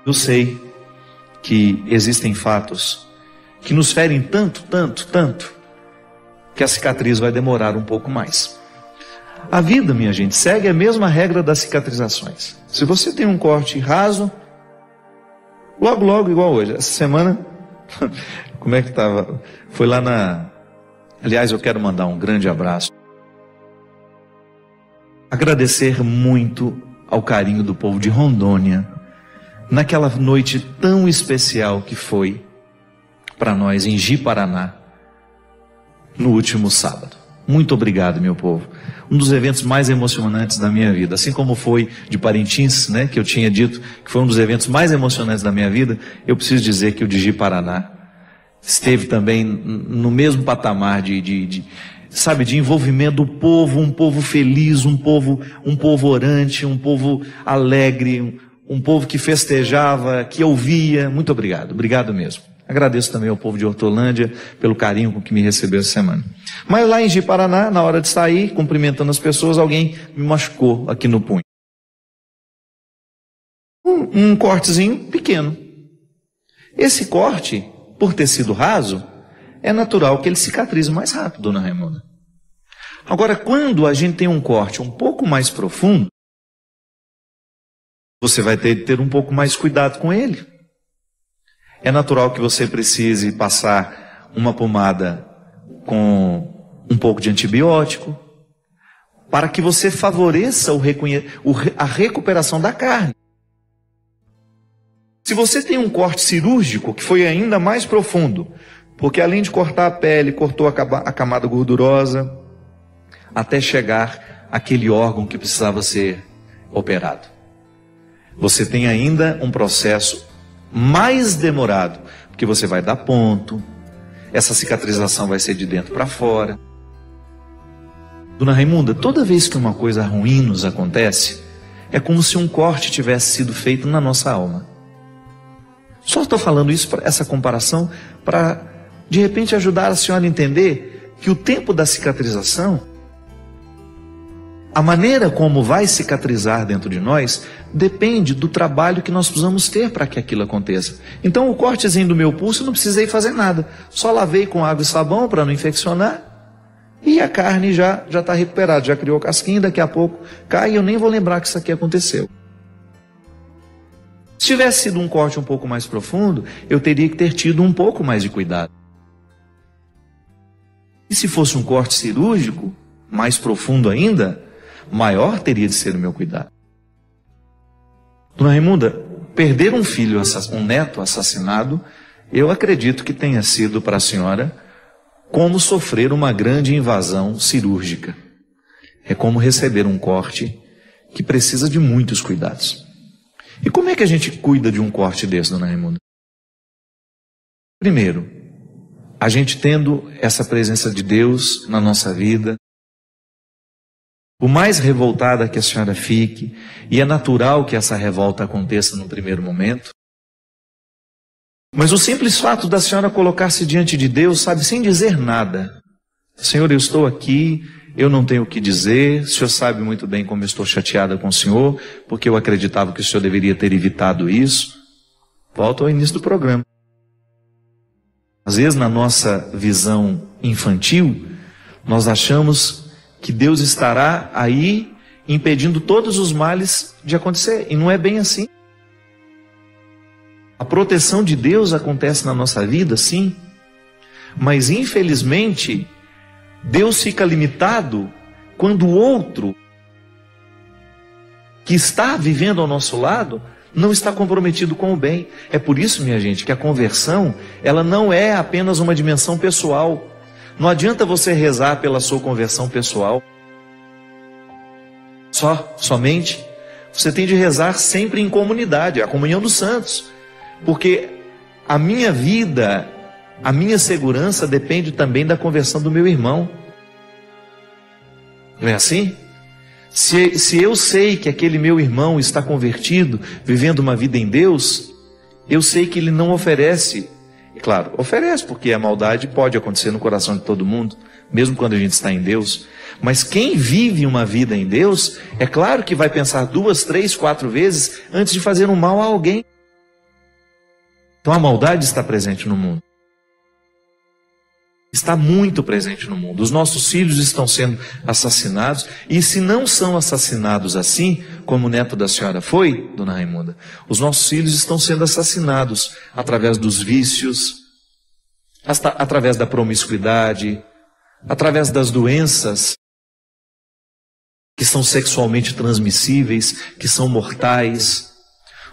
Eu sei que existem fatos que nos ferem tanto, que a cicatriz vai demorar um pouco mais. A vida, minha gente, segue a mesma regra das cicatrizações. Se você tem um corte raso, logo, igual hoje. Essa semana, como é que estava? Foi lá na... Aliás, eu quero mandar um grande abraço. Agradecer muito ao carinho do povo de Rondônia, naquela noite tão especial que foi para nós em Ji-Paraná, no último sábado. Muito obrigado, meu povo. Um dos eventos mais emocionantes da minha vida, assim como foi de Parintins, né, que eu tinha dito que foi um dos eventos mais emocionantes da minha vida, eu preciso dizer que o de Ji-Paraná esteve também no mesmo patamar de envolvimento do povo, um povo feliz, um povo orante, um povo alegre, um povo que festejava, que ouvia. Muito obrigado mesmo. Agradeço também ao povo de Hortolândia pelo carinho com que me recebeu essa semana. Mas lá em Ji-Paraná, na hora de sair, cumprimentando as pessoas, alguém me machucou aqui no punho. Um cortezinho pequeno. Esse corte, por ter sido raso, é natural que ele cicatrize mais rápido, dona Raimunda. Agora, quando a gente tem um corte um pouco mais profundo, você vai ter que ter um pouco mais cuidado com ele. É natural que você precise passar uma pomada com um pouco de antibiótico, para que você favoreça a recuperação da carne. Se você tem um corte cirúrgico, que foi ainda mais profundo, porque além de cortar a pele, cortou a camada gordurosa, até chegar àquele órgão que precisava ser operado. Você tem ainda um processo mais demorado, porque você vai dar ponto, essa cicatrização vai ser de dentro para fora. Dona Raimunda, toda vez que uma coisa ruim nos acontece, é como se um corte tivesse sido feito na nossa alma. Só estou falando isso, essa comparação, para de repente ajudar a senhora a entender que o tempo da cicatrização, a maneira como vai cicatrizar dentro de nós, depende do trabalho que nós precisamos ter para que aquilo aconteça. Então o cortezinho do meu pulso eu não precisei fazer nada, só lavei com água e sabão para não infeccionar, e a carne já está recuperada, já criou casquinha, daqui a pouco cai e eu nem vou lembrar que isso aqui aconteceu. Se tivesse sido um corte um pouco mais profundo, eu teria que ter tido um pouco mais de cuidado. E se fosse um corte cirúrgico, mais profundo ainda, maior teria de ser o meu cuidado. Dona Raimunda, perder um filho, um neto assassinado, eu acredito que tenha sido para a senhora como sofrer uma grande invasão cirúrgica. É como receber um corte que precisa de muitos cuidados. E como é que a gente cuida de um corte desse, dona Raimunda? Primeiro, a gente tendo essa presença de Deus na nossa vida, por mais revoltada que a senhora fique, e é natural que essa revolta aconteça no primeiro momento, mas o simples fato da senhora colocar-se diante de Deus, sabe, sem dizer nada. Senhor, eu estou aqui, eu não tenho o que dizer, o senhor sabe muito bem como eu estou chateada com o senhor, porque eu acreditava que o senhor deveria ter evitado isso. Volto ao início do programa. Às vezes, na nossa visão infantil, nós achamos que Deus estará aí impedindo todos os males de acontecer, e não é bem assim. A proteção de Deus acontece na nossa vida, sim, mas infelizmente Deus fica limitado quando o outro que está vivendo ao nosso lado não está comprometido com o bem. É por isso, minha gente, que a conversão, ela não é apenas uma dimensão pessoal. Não adianta você rezar pela sua conversão pessoal somente. Você tem de rezar sempre em comunidade, a comunhão dos santos. Porque a minha vida, a minha segurança depende também da conversão do meu irmão. Não é assim? Se eu sei que aquele meu irmão está convertido, vivendo uma vida em Deus, eu sei que ele não oferece. E claro, oferece, porque a maldade pode acontecer no coração de todo mundo, mesmo quando a gente está em Deus. Mas quem vive uma vida em Deus, é claro que vai pensar 2, 3, 4 vezes antes de fazer um mal a alguém. Então a maldade está presente no mundo. Está muito presente no mundo. Os nossos filhos estão sendo assassinados, e se não são assassinados assim, como o neto da senhora foi, dona Raimunda, os nossos filhos estão sendo assassinados através dos vícios, através da promiscuidade, através das doenças que são sexualmente transmissíveis, que são mortais.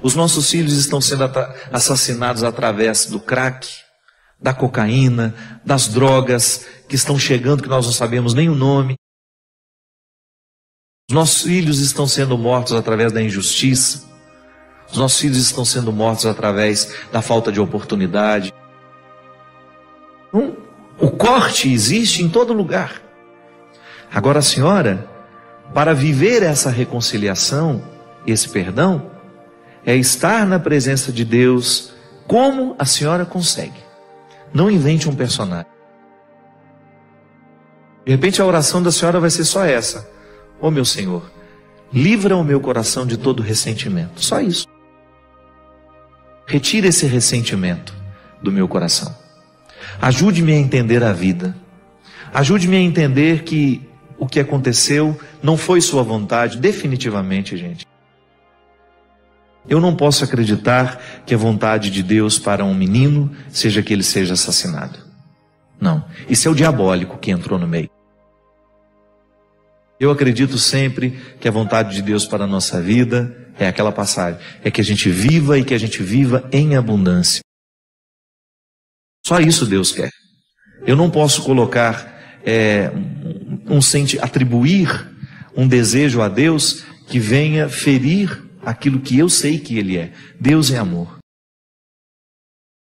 Os nossos filhos estão sendo assassinados através do crack, da cocaína, das drogas que estão chegando, que nós não sabemos nem o nome. Os nossos filhos estão sendo mortos através da injustiça. Os nossos filhos estão sendo mortos através da falta de oportunidade. Então, o corte existe em todo lugar. Agora a senhora, para viver essa reconciliação, esse perdão, é estar na presença de Deus como a senhora consegue. Não invente um personagem. De repente a oração da senhora vai ser só essa: ó meu Senhor, livra o meu coração de todo ressentimento. Só isso. Retire esse ressentimento do meu coração. Ajude-me a entender a vida. Ajude-me a entender que o que aconteceu não foi sua vontade, definitivamente, gente. Eu não posso acreditar que a vontade de Deus para um menino seja que ele seja assassinado. Não, isso é o diabólico que entrou no meio. Eu acredito sempre que a vontade de Deus para a nossa vida é aquela passagem, é que a gente viva e que a gente viva em abundância. Só isso Deus quer. Eu não posso colocar, atribuir um desejo a Deus que venha ferir aquilo que eu sei que Ele é. Deus é amor.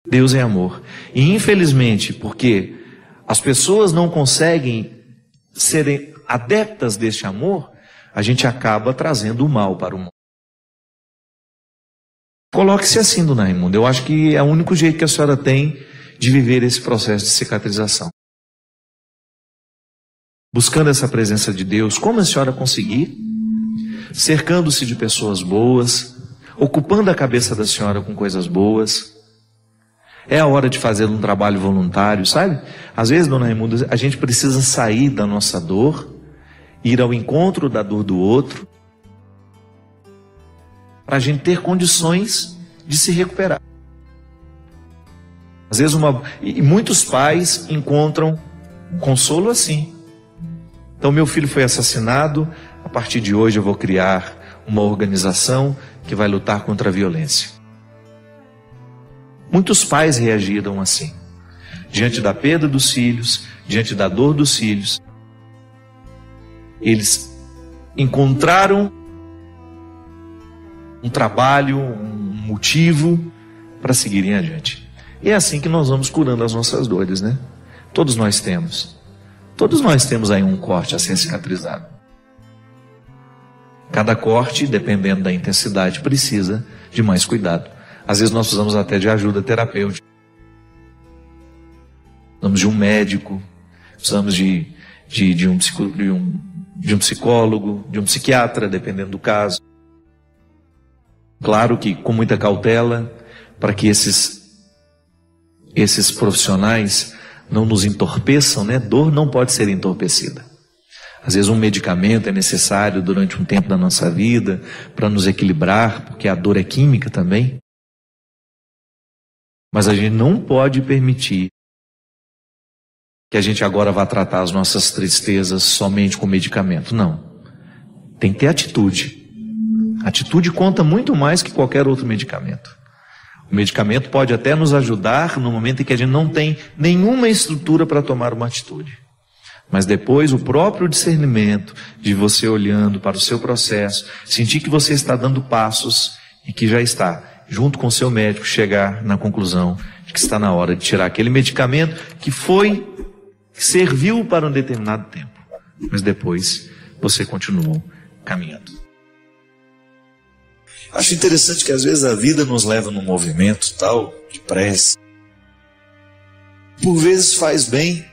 Deus é amor. E infelizmente, porque as pessoas não conseguem serem adeptas deste amor, a gente acaba trazendo o mal para o mundo. Coloque-se assim, dona Raimunda. Eu acho que é o único jeito que a senhora tem de viver esse processo de cicatrização. Buscando essa presença de Deus, como a senhora conseguir, cercando-se de pessoas boas, ocupando a cabeça da senhora com coisas boas. É a hora de fazer um trabalho voluntário, sabe? Às vezes, dona Raimunda, a gente precisa sair da nossa dor, ir ao encontro da dor do outro, para a gente ter condições de se recuperar. Às vezes, muitos pais encontram consolo assim. Então, meu filho foi assassinado, a partir de hoje eu vou criar uma organização que vai lutar contra a violência. Muitos pais reagiram assim, diante da perda dos filhos, diante da dor dos filhos. Eles encontraram um trabalho, um motivo para seguirem adiante. E é assim que nós vamos curando as nossas dores, né? Todos nós temos aí um corte a ser cicatrizado. Cada corte, dependendo da intensidade, precisa de mais cuidado. Às vezes nós precisamos até de ajuda terapêutica. Precisamos de um médico, precisamos de um psicólogo, de um psiquiatra, dependendo do caso. Claro que com muita cautela, para que esses profissionais não nos entorpeçam, né? Dor não pode ser entorpecida. Às vezes um medicamento é necessário durante um tempo da nossa vida para nos equilibrar, porque a dor é química também. Mas a gente não pode permitir que a gente agora vá tratar as nossas tristezas somente com medicamento. Não. Tem que ter atitude. Atitude conta muito mais que qualquer outro medicamento. O medicamento pode até nos ajudar no momento em que a gente não tem nenhuma estrutura para tomar uma atitude. Mas depois o próprio discernimento de você olhando para o seu processo, sentir que você está dando passos e que já está, junto com o seu médico, chegar na conclusão de que está na hora de tirar aquele medicamento que serviu para um determinado tempo. Mas depois você continuou caminhando. Acho interessante que às vezes a vida nos leva num movimento tal, de pressa. Por vezes faz bem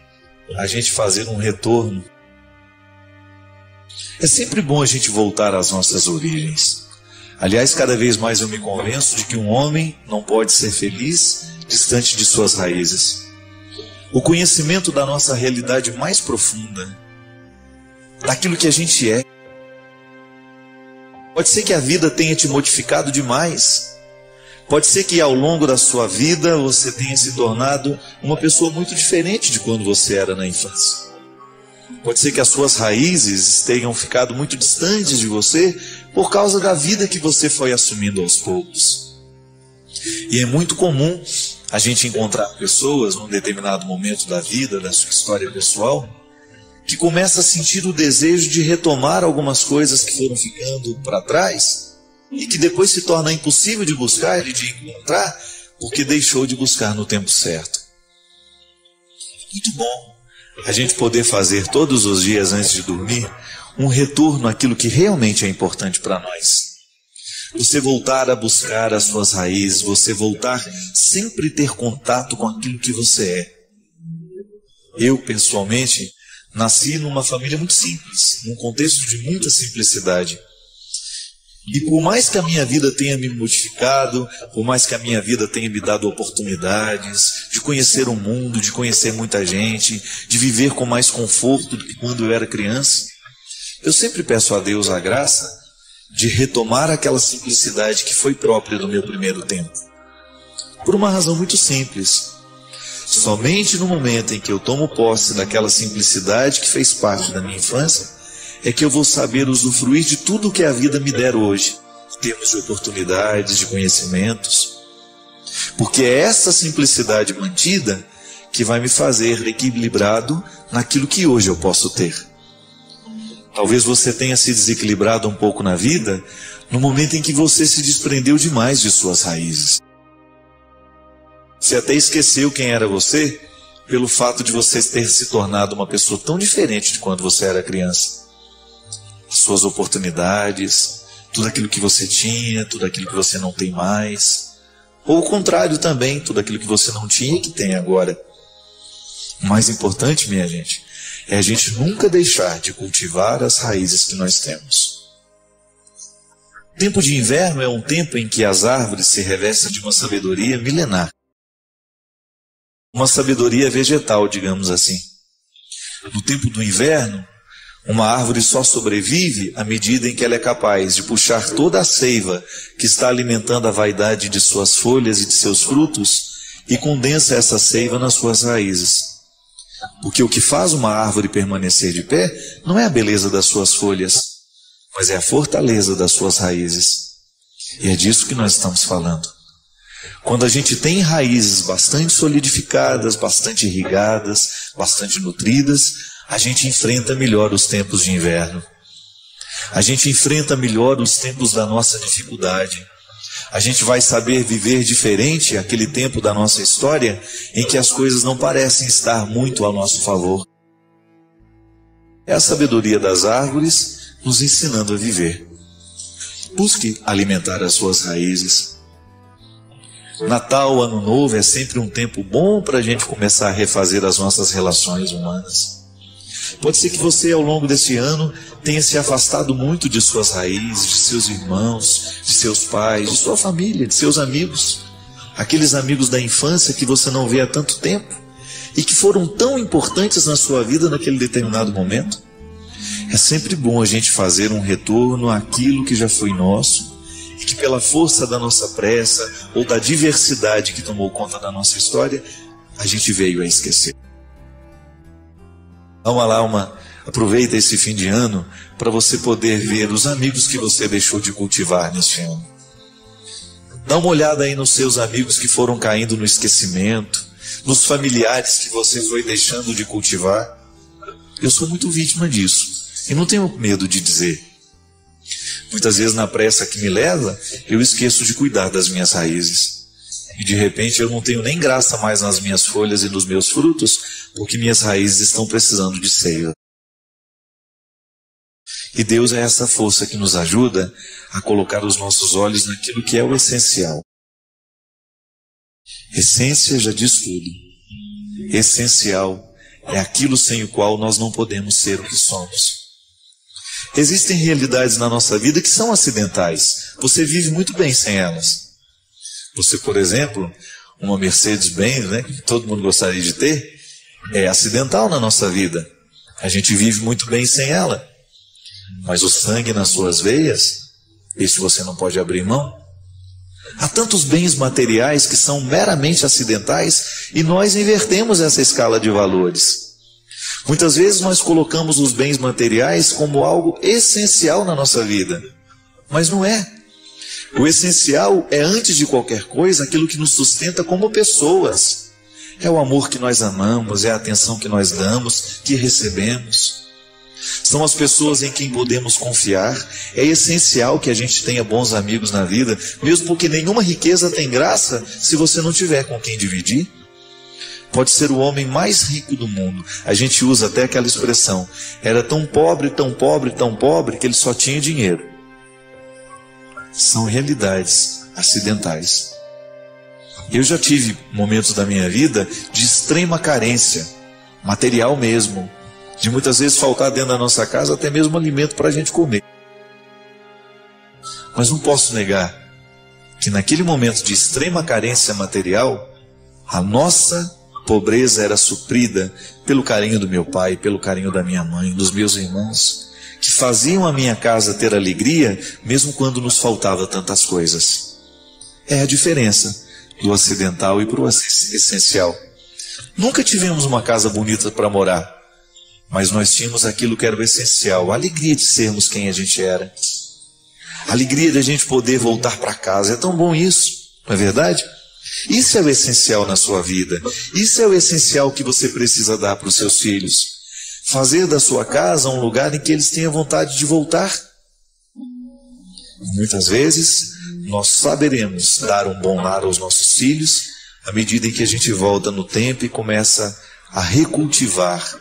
a gente fazer um retorno. É sempre bom a gente voltar às nossas origens. Aliás, cada vez mais eu me convenço de que um homem não pode ser feliz distante de suas raízes. O conhecimento da nossa realidade mais profunda, daquilo que a gente é. Pode ser que a vida tenha te modificado demais. Pode ser que ao longo da sua vida você tenha se tornado uma pessoa muito diferente de quando você era na infância. Pode ser que as suas raízes tenham ficado muito distantes de você por causa da vida que você foi assumindo aos poucos. E é muito comum a gente encontrar pessoas num determinado momento da vida, da sua história pessoal, que começa a sentir o desejo de retomar algumas coisas que foram ficando para trás e que depois se torna impossível de buscar e de encontrar porque deixou de buscar no tempo certo. Muito bom a gente poder fazer todos os dias antes de dormir um retorno àquilo que realmente é importante para nós. Você voltar a buscar as suas raízes, você voltar sempre ter contato com aquilo que você é. Eu, pessoalmente, nasci numa família muito simples, num contexto de muita simplicidade. E por mais que a minha vida tenha me modificado, por mais que a minha vida tenha me dado oportunidades de conhecer o mundo, de conhecer muita gente, de viver com mais conforto do que quando eu era criança, eu sempre peço a Deus a graça de retomar aquela simplicidade que foi própria do meu primeiro tempo. Por uma razão muito simples. Somente no momento em que eu tomo posse daquela simplicidade que fez parte da minha infância, é que eu vou saber usufruir de tudo o que a vida me der hoje, em termos de oportunidades, de conhecimentos. Porque é essa simplicidade mantida que vai me fazer equilibrado naquilo que hoje eu posso ter. Talvez você tenha se desequilibrado um pouco na vida no momento em que você se desprendeu demais de suas raízes. Você até esqueceu quem era você pelo fato de você ter se tornado uma pessoa tão diferente de quando você era criança. Suas oportunidades, tudo aquilo que você tinha, tudo aquilo que você não tem mais. Ou o contrário também, tudo aquilo que você não tinha e que tem agora. O mais importante, minha gente, é a gente nunca deixar de cultivar as raízes que nós temos. O tempo de inverno é um tempo em que as árvores se revestem de uma sabedoria milenar. Uma sabedoria vegetal, digamos assim. No tempo do inverno, uma árvore só sobrevive à medida em que ela é capaz de puxar toda a seiva que está alimentando a vaidade de suas folhas e de seus frutos e condensa essa seiva nas suas raízes. Porque o que faz uma árvore permanecer de pé não é a beleza das suas folhas, mas é a fortaleza das suas raízes. E é disso que nós estamos falando. Quando a gente tem raízes bastante solidificadas, bastante irrigadas, bastante nutridas, a gente enfrenta melhor os tempos de inverno. A gente enfrenta melhor os tempos da nossa dificuldade. A gente vai saber viver diferente aquele tempo da nossa história em que as coisas não parecem estar muito a nosso favor. É a sabedoria das árvores nos ensinando a viver. Busque alimentar as suas raízes. Natal, Ano Novo é sempre um tempo bom para a gente começar a refazer as nossas relações humanas. Pode ser que você, ao longo desse ano, tenha se afastado muito de suas raízes, de seus irmãos, de seus pais, de sua família, de seus amigos. Aqueles amigos da infância que você não vê há tanto tempo e que foram tão importantes na sua vida naquele determinado momento. É sempre bom a gente fazer um retorno àquilo que já foi nosso e que pela força da nossa pressa ou da diversidade que tomou conta da nossa história, a gente veio a esquecer. Aproveita esse fim de ano para você poder ver os amigos que você deixou de cultivar neste ano. Dá uma olhada aí nos seus amigos que foram caindo no esquecimento, nos familiares que você foi deixando de cultivar. Eu sou muito vítima disso e não tenho medo de dizer. Muitas vezes na pressa que me leva, eu esqueço de cuidar das minhas raízes. E de repente eu não tenho nem graça mais nas minhas folhas e nos meus frutos, porque minhas raízes estão precisando de seiva. E Deus é essa força que nos ajuda a colocar os nossos olhos naquilo que é o essencial. Essência já diz tudo. Essencial é aquilo sem o qual nós não podemos ser o que somos. Existem realidades na nossa vida que são acidentais. Você vive muito bem sem elas. Você, por exemplo, uma Mercedes-Benz, né, que todo mundo gostaria de ter, é acidental na nossa vida. A gente vive muito bem sem ela. Mas o sangue nas suas veias, esse você não pode abrir mão. Há tantos bens materiais que são meramente acidentais e nós invertemos essa escala de valores. Muitas vezes nós colocamos os bens materiais como algo essencial na nossa vida, mas não é. O essencial é, antes de qualquer coisa, aquilo que nos sustenta como pessoas. É o amor que nós amamos, é a atenção que nós damos, que recebemos. São as pessoas em quem podemos confiar. É essencial que a gente tenha bons amigos na vida, mesmo porque nenhuma riqueza tem graça se você não tiver com quem dividir. Pode ser o homem mais rico do mundo. A gente usa até aquela expressão. Era tão pobre, tão pobre, tão pobre, que ele só tinha dinheiro. São realidades acidentais. Eu já tive momentos da minha vida de extrema carência, material mesmo, de muitas vezes faltar dentro da nossa casa até mesmo alimento para a gente comer. Mas não posso negar que naquele momento de extrema carência material, a nossa pobreza era suprida pelo carinho do meu pai, pelo carinho da minha mãe, dos meus irmãos, que faziam a minha casa ter alegria, mesmo quando nos faltava tantas coisas. É a diferença do acidental e para o essencial. Nunca tivemos uma casa bonita para morar, mas nós tínhamos aquilo que era o essencial, a alegria de sermos quem a gente era. A alegria de a gente poder voltar para casa. É tão bom isso, não é verdade? Isso é o essencial na sua vida. Isso é o essencial que você precisa dar para os seus filhos. Fazer da sua casa um lugar em que eles tenham vontade de voltar. Muitas vezes, nós saberemos dar um bom lar aos nossos filhos à medida em que a gente volta no tempo e começa a recultivar,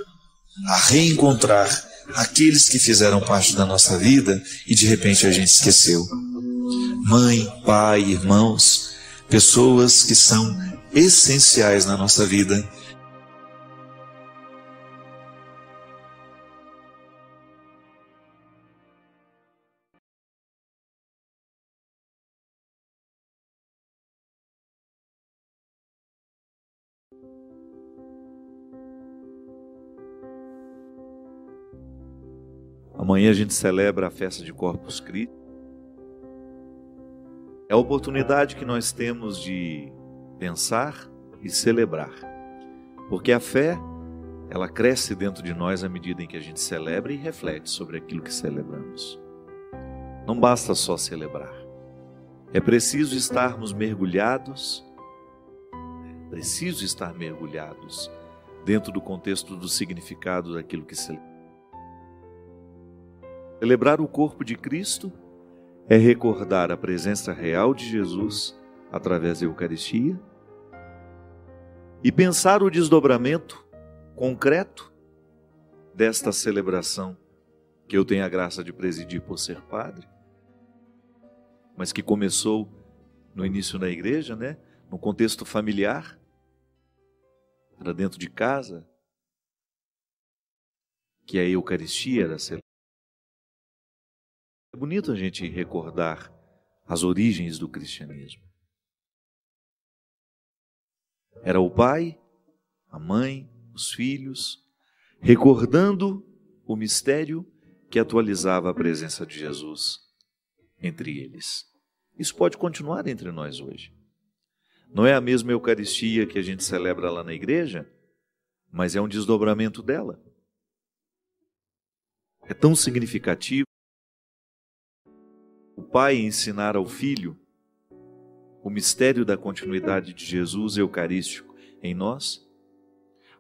a reencontrar aqueles que fizeram parte da nossa vida e de repente a gente esqueceu. Mãe, pai, irmãos, pessoas que são essenciais na nossa vida. Amanhã a gente celebra a festa de Corpus Christi. É a oportunidade que nós temos de pensar e celebrar. Porque a fé, ela cresce dentro de nós à medida em que a gente celebra e reflete sobre aquilo que celebramos. Não basta só celebrar. É preciso estarmos mergulhados, dentro do contexto do significado daquilo que celebramos. Celebrar o corpo de Cristo é recordar a presença real de Jesus através da Eucaristia e pensar o desdobramento concreto desta celebração que eu tenho a graça de presidir por ser padre, mas que começou no início da igreja, né? No contexto familiar, era dentro de casa, que a Eucaristia era celebrada. É bonito a gente recordar as origens do cristianismo. Era o pai, a mãe, os filhos, recordando o mistério que atualizava a presença de Jesus entre eles. Isso pode continuar entre nós hoje. Não é a mesma Eucaristia que a gente celebra lá na igreja, mas é um desdobramento dela. É tão significativo o pai ensinar ao filho o mistério da continuidade de Jesus eucarístico em nós,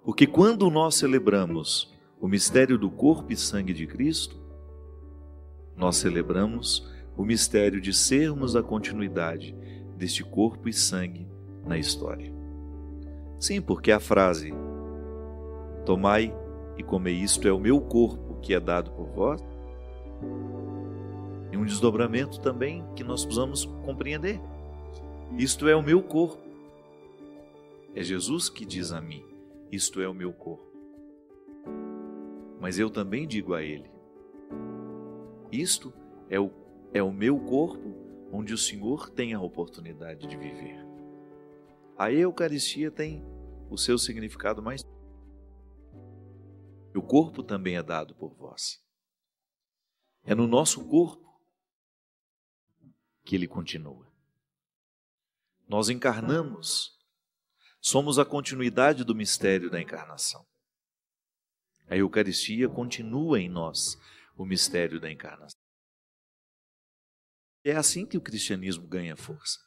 porque quando nós celebramos o mistério do corpo e sangue de Cristo, nós celebramos o mistério de sermos a continuidade deste corpo e sangue na história. Sim, porque a frase "tomai e comei, isto é o meu corpo que é dado por vós", e um desdobramento também que nós precisamos compreender. Isto é o meu corpo. É Jesus que diz a mim, isto é o meu corpo. Mas eu também digo a ele, Isto é o meu corpo, onde o Senhor tem a oportunidade de viver. A Eucaristia tem o seu significado mais. O corpo também é dado por vós. É no nosso corpo que ele continua. Nós encarnamos, somos a continuidade do mistério da encarnação. A Eucaristia continua em nós o mistério da encarnação. É assim que o cristianismo ganha força.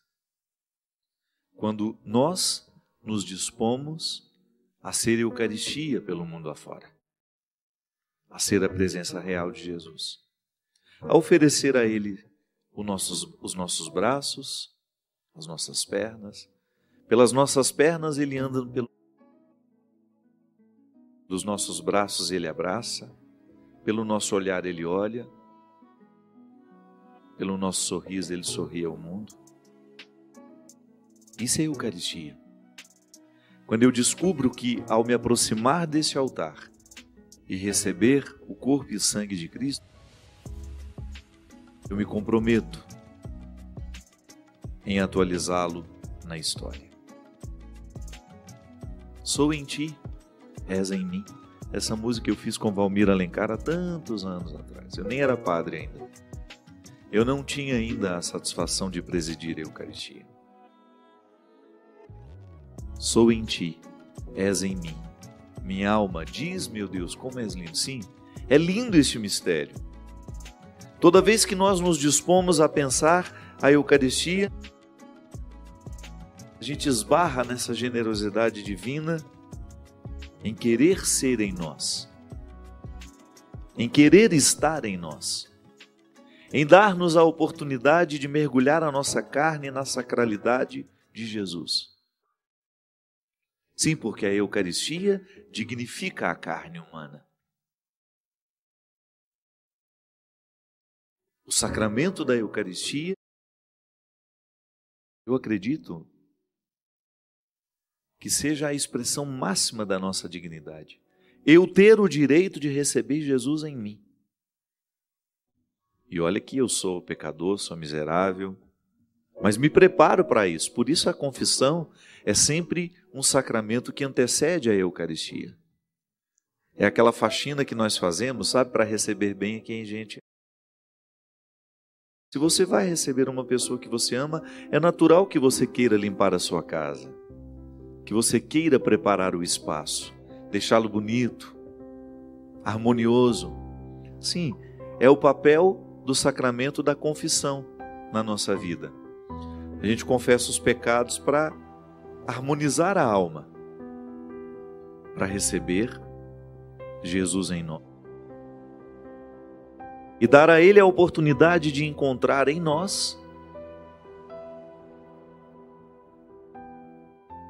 Quando nós nos dispomos a ser Eucaristia pelo mundo afora, a ser a presença real de Jesus, a oferecer a Ele os nossos braços, as nossas pernas. Pelas nossas pernas Ele anda dos nossos braços Ele abraça, pelo nosso olhar Ele olha, pelo nosso sorriso Ele sorri ao mundo. Isso é Eucaristia. Quando eu descubro que, ao me aproximar desse altar e receber o corpo e o sangue de Cristo, eu me comprometo em atualizá-lo na história. Sou em ti, és em mim. Essa música eu fiz com Valmir Alencar há tantos anos atrás. Eu nem era padre ainda. Eu não tinha ainda a satisfação de presidir a Eucaristia. Sou em ti, és em mim. Minha alma diz, meu Deus, como és lindo. Sim, é lindo este mistério. Toda vez que nós nos dispomos a pensar a Eucaristia, a gente esbarra nessa generosidade divina em querer ser em nós, em querer estar em nós, em dar-nos a oportunidade de mergulhar a nossa carne na sacralidade de Jesus. Sim, porque a Eucaristia dignifica a carne humana. O sacramento da Eucaristia, eu acredito que seja a expressão máxima da nossa dignidade. Eu ter o direito de receber Jesus em mim. E olha que eu sou pecador, sou miserável, mas me preparo para isso. Por isso a confissão é sempre um sacramento que antecede a Eucaristia. É aquela faxina que nós fazemos, sabe, para receber bem quem a gente é. Se você vai receber uma pessoa que você ama, é natural que você queira limpar a sua casa, que você queira preparar o espaço, deixá-lo bonito, harmonioso. Sim, é o papel do sacramento da confissão na nossa vida. A gente confessa os pecados para harmonizar a alma, para receber Jesus em nós. E dar a Ele a oportunidade de encontrar em nós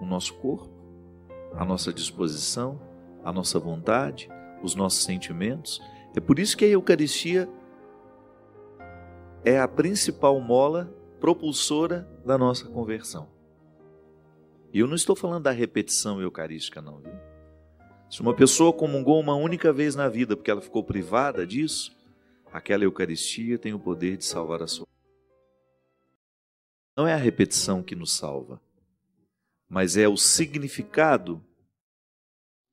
o nosso corpo, a nossa disposição, a nossa vontade, os nossos sentimentos. É por isso que a Eucaristia é a principal mola propulsora da nossa conversão. E eu não estou falando da repetição eucarística, não, viu? Se uma pessoa comungou uma única vez na vida porque ela ficou privada disso, aquela Eucaristia tem o poder de salvar a sua vida. Não é a repetição que nos salva, mas é o significado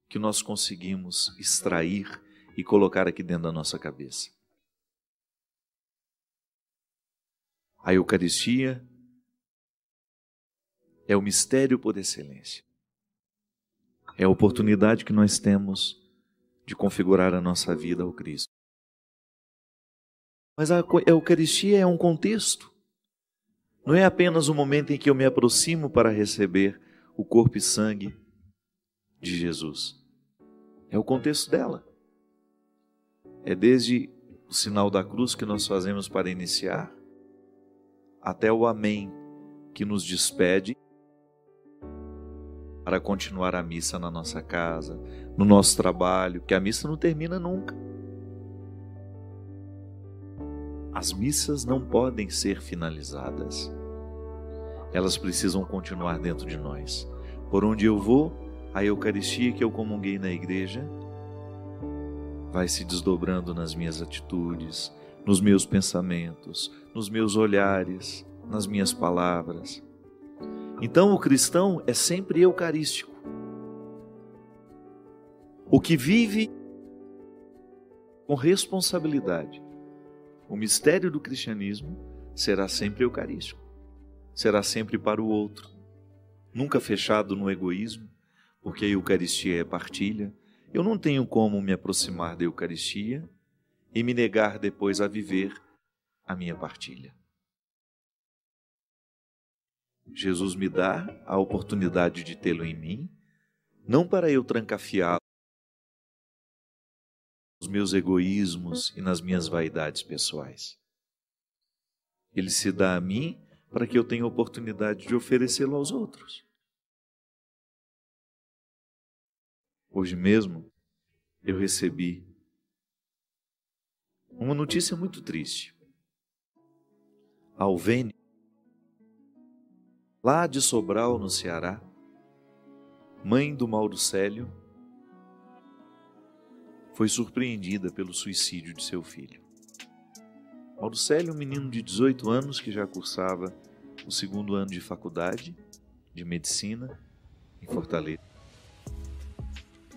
que nós conseguimos extrair e colocar aqui dentro da nossa cabeça. A Eucaristia é o mistério por excelência. É a oportunidade que nós temos de configurar a nossa vida ao Cristo. Mas a Eucaristia é um contexto. Não é apenas o momento em que eu me aproximo para receber o corpo e sangue de Jesus. É o contexto dela. É desde o sinal da cruz que nós fazemos para iniciar, até o amém que nos despede para continuar a missa na nossa casa, no nosso trabalho, que a missa não termina nunca. As missas não podem ser finalizadas. Elas precisam continuar dentro de nós. Por onde eu vou, a Eucaristia que eu comunguei na igreja vai se desdobrando nas minhas atitudes, nos meus pensamentos, nos meus olhares, nas minhas palavras. Então o cristão é sempre eucarístico. O que vive com responsabilidade o mistério do cristianismo será sempre eucarístico, será sempre para o outro, nunca fechado no egoísmo, porque a Eucaristia é partilha. Eu não tenho como me aproximar da Eucaristia e me negar depois a viver a minha partilha. Jesus me dá a oportunidade de tê-lo em mim, não para eu trancafiá-lo nos meus egoísmos e nas minhas vaidades pessoais. Ele se dá a mim para que eu tenha a oportunidade de oferecê-lo aos outros. Hoje mesmo eu recebi uma notícia muito triste. A Alvênia, lá de Sobral, no Ceará, mãe do Mauro Célio, foi surpreendida pelo suicídio de seu filho. Mauro Célio, um menino de 18 anos que já cursava o 2º ano de faculdade de medicina em Fortaleza,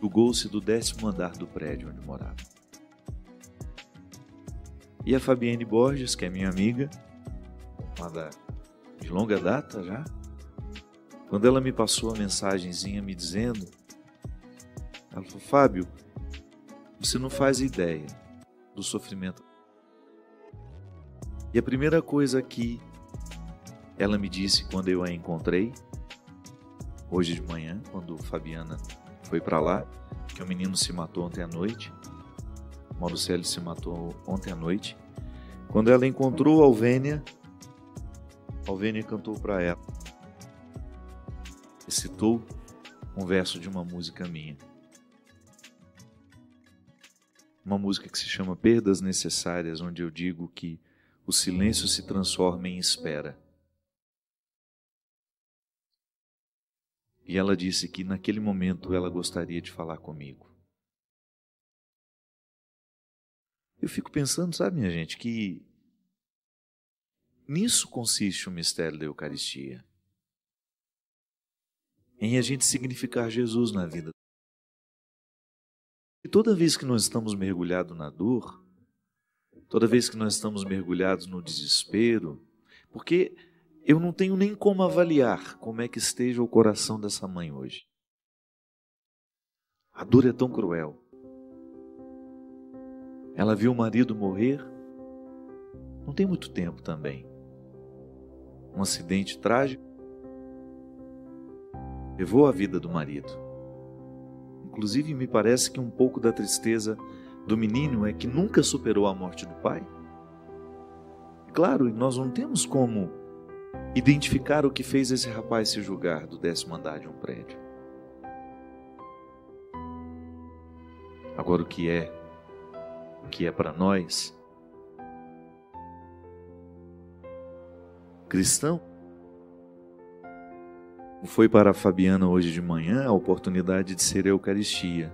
jogou-se do 10º andar do prédio onde morava. E a Fabiane Borges, que é minha amiga, de longa data já, quando ela me passou a mensagenzinha me dizendo, ela falou: Fábio, você não faz ideia do sofrimento. E a primeira coisa que ela me disse quando eu a encontrei, hoje de manhã, quando Fabiana foi para lá, que o menino se matou ontem à noite, Mauro Célio se matou ontem à noite. Quando ela encontrou a Alvênia cantou para ela, recitou um verso de uma música minha. Uma música que se chama Perdas Necessárias, onde eu digo que o silêncio se transforma em espera. E ela disse que naquele momento ela gostaria de falar comigo. Eu fico pensando, sabe, minha gente, que nisso consiste o mistério da Eucaristia. Em a gente significar Jesus na vida. E toda vez que nós estamos mergulhados na dor, toda vez que nós estamos mergulhados no desespero, porque eu não tenho nem como avaliar como é que esteja o coração dessa mãe hoje. A dor é tão cruel. Ela viu o marido morrer, não tem muito tempo também. Um acidente trágico levou a vida do marido. Inclusive, me parece que um pouco da tristeza do menino é que nunca superou a morte do pai. Claro, nós não temos como identificar o que fez esse rapaz se julgar do 10º andar de um prédio. Agora, o que é para nós, cristão, foi para a Fabiana hoje de manhã a oportunidade de ser a Eucaristia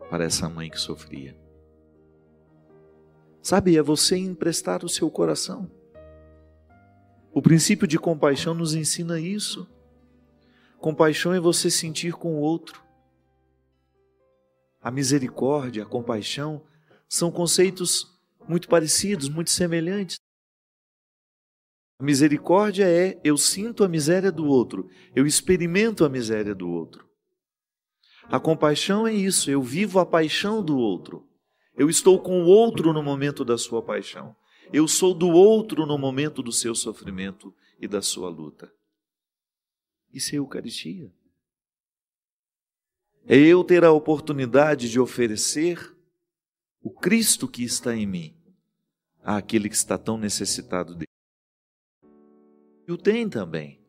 para essa mãe que sofria. Sabe, é você emprestar o seu coração. O princípio de compaixão nos ensina isso. Compaixão é você sentir com o outro. A misericórdia, a compaixão são conceitos muito parecidos, muito semelhantes. A misericórdia é eu sinto a miséria do outro, eu experimento a miséria do outro. A compaixão é isso, eu vivo a paixão do outro. Eu estou com o outro no momento da sua paixão. Eu sou do outro no momento do seu sofrimento e da sua luta. Isso é Eucaristia. É eu ter a oportunidade de oferecer o Cristo que está em mim àquele que está tão necessitado dele. E o tem também.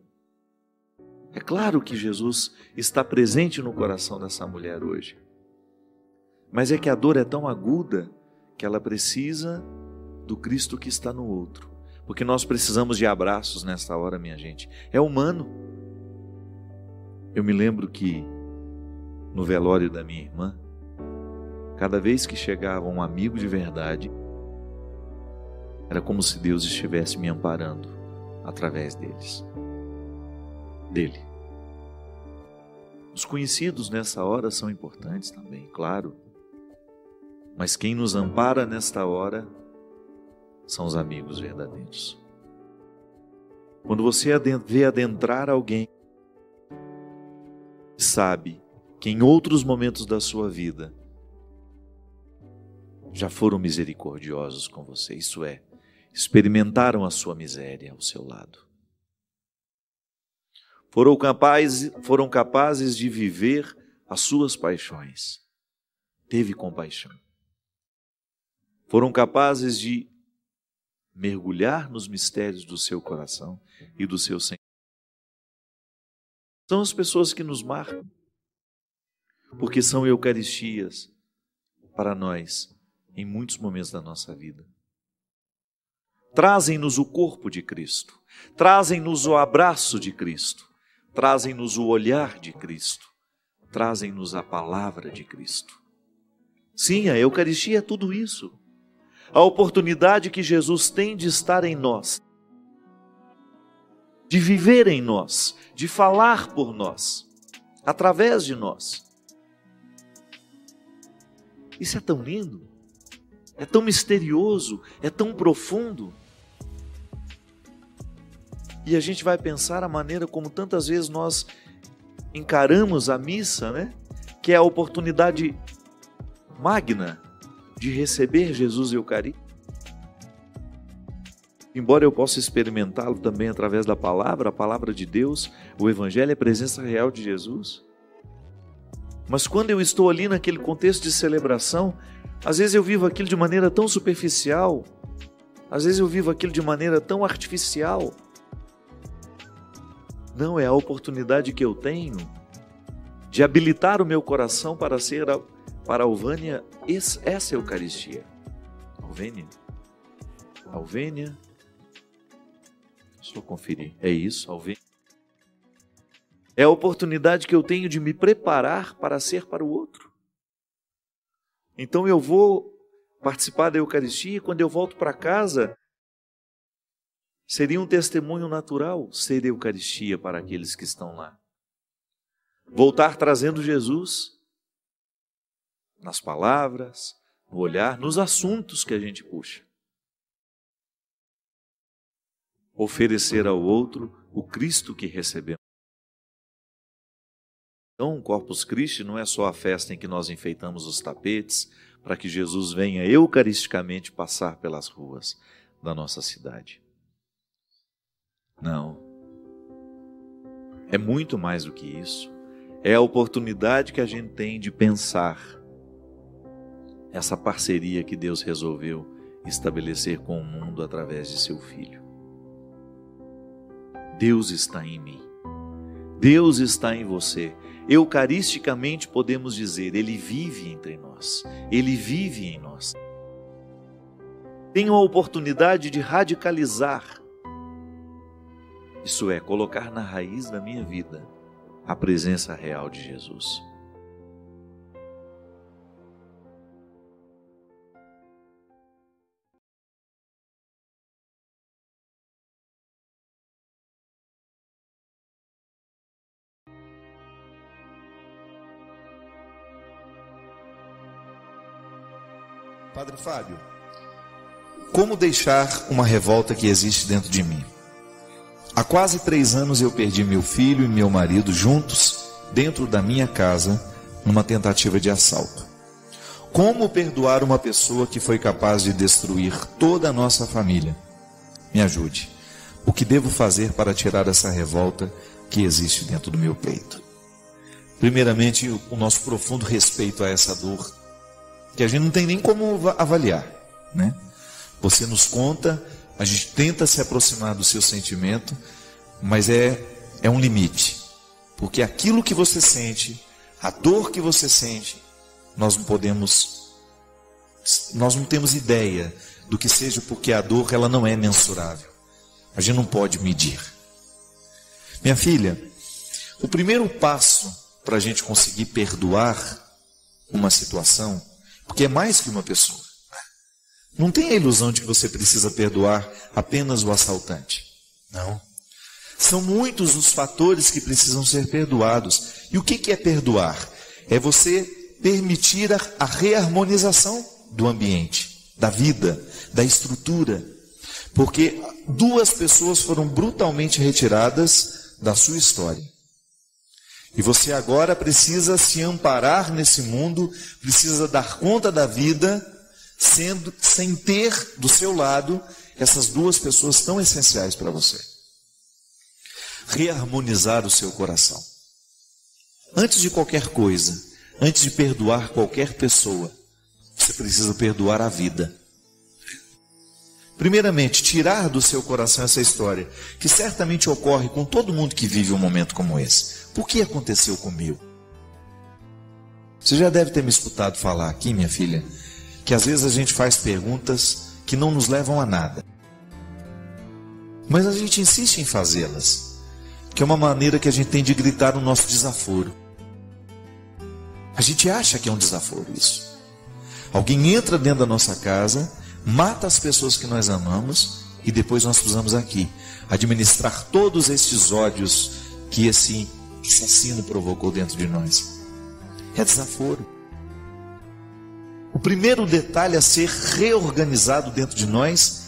É claro que Jesus está presente no coração dessa mulher hoje. Mas é que a dor é tão aguda que ela precisa do Cristo que está no outro. Porque nós precisamos de abraços nesta hora, minha gente. É humano. Eu me lembro que no velório da minha irmã, cada vez que chegava um amigo de verdade, Era como se Deus estivesse me amparando através dele. Os conhecidos nessa hora são importantes também, claro. Mas quem nos ampara nesta hora são os amigos verdadeiros. Quando você vê adentrar alguém, sabe que em outros momentos da sua vida já foram misericordiosos com você, isso é, experimentaram a sua miséria ao seu lado. Foram capazes de viver as suas paixões. Teve compaixão. Foram capazes de mergulhar nos mistérios do seu coração e do seu sentimento. São as pessoas que nos marcam, porque são eucaristias para nós em muitos momentos da nossa vida. Trazem-nos o corpo de Cristo, trazem-nos o abraço de Cristo, trazem-nos o olhar de Cristo, trazem-nos a palavra de Cristo. Sim, a Eucaristia é tudo isso. A oportunidade que Jesus tem de estar em nós, de viver em nós, de falar por nós, através de nós. Isso é tão lindo, é tão misterioso, é tão profundo. E a gente vai pensar a maneira como tantas vezes nós encaramos a missa, né? Que é a oportunidade magna de receber Jesus Eucarístico. Embora eu possa experimentá-lo também através da palavra, a palavra de Deus, o Evangelho é a presença real de Jesus. Mas quando eu estou ali naquele contexto de celebração, às vezes eu vivo aquilo de maneira tão superficial, às vezes eu vivo aquilo de maneira tão artificial. Não, é a oportunidade que eu tenho de habilitar o meu coração para ser para a Alvânia essa Eucaristia. Alvênia. Deixa eu conferir. É isso, Alvênia. É a oportunidade que eu tenho de me preparar para ser para o outro. Então eu vou participar da Eucaristia e quando eu volto para casa, seria um testemunho natural ser Eucaristia para aqueles que estão lá. Voltar trazendo Jesus nas palavras, no olhar, nos assuntos que a gente puxa. Oferecer ao outro o Cristo que recebemos. Então, o Corpus Christi não é só a festa em que nós enfeitamos os tapetes para que Jesus venha eucaristicamente passar pelas ruas da nossa cidade. Não. É muito mais do que isso. É a oportunidade que a gente tem de pensar essa parceria que Deus resolveu estabelecer com o mundo através de seu Filho. Deus está em mim. Deus está em você. Eucaristicamente podemos dizer, Ele vive entre nós. Ele vive em nós. Tenho a oportunidade de radicalizar. Isso é, colocar na raiz da minha vida a presença real de Jesus. Padre Fábio, como deixar uma revolta que existe dentro de mim? Há quase 3 anos eu perdi meu filho e meu marido juntos dentro da minha casa numa tentativa de assalto. Como perdoar uma pessoa que foi capaz de destruir toda a nossa família? Me ajude. O que devo fazer para tirar essa revolta que existe dentro do meu peito? Primeiramente, o nosso profundo respeito a essa dor, que a gente não tem nem como avaliar, né? Você nos conta, a gente tenta se aproximar do seu sentimento, mas é um limite, porque aquilo que você sente, a dor que você sente, nós não temos ideia do que seja, porque a dor ela não é mensurável, a gente não pode medir. Minha filha, o primeiro passo para a gente conseguir perdoar uma situação, porque é mais que uma pessoa. Não tem a ilusão de que você precisa perdoar apenas o assaltante. Não. São muitos os fatores que precisam ser perdoados. E o que é perdoar? É você permitir a reharmonização do ambiente, da vida, da estrutura. Porque duas pessoas foram brutalmente retiradas da sua história. E você agora precisa se amparar nesse mundo, precisa dar conta da vida, sem ter do seu lado essas duas pessoas tão essenciais para você. Reharmonizar o seu coração. Antes de qualquer coisa, antes de perdoar qualquer pessoa, você precisa perdoar a vida. Primeiramente, tirar do seu coração essa história, que certamente ocorre com todo mundo que vive um momento como esse. Por que aconteceu comigo? Você já deve ter me escutado falar aqui, minha filha, que às vezes a gente faz perguntas que não nos levam a nada. Mas a gente insiste em fazê-las, que é uma maneira que a gente tem de gritar o nosso desaforo. A gente acha que é um desaforo isso. Alguém entra dentro da nossa casa, mata as pessoas que nós amamos e depois nós precisamos aqui administrar todos estes ódios que esse assassino provocou dentro de nós. É desaforo. O primeiro detalhe a ser reorganizado dentro de nós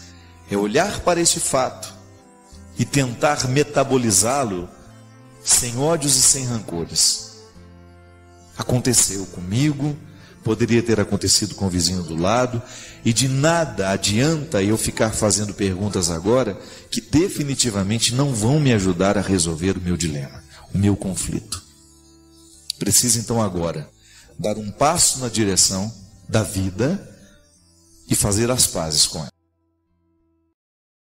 é olhar para este fato e tentar metabolizá-lo sem ódios e sem rancores. Aconteceu comigo, poderia ter acontecido com o vizinho do lado, e de nada adianta eu ficar fazendo perguntas agora que definitivamente não vão me ajudar a resolver o meu dilema, o meu conflito. Preciso então agora dar um passo na direção da vida e fazer as pazes com ela.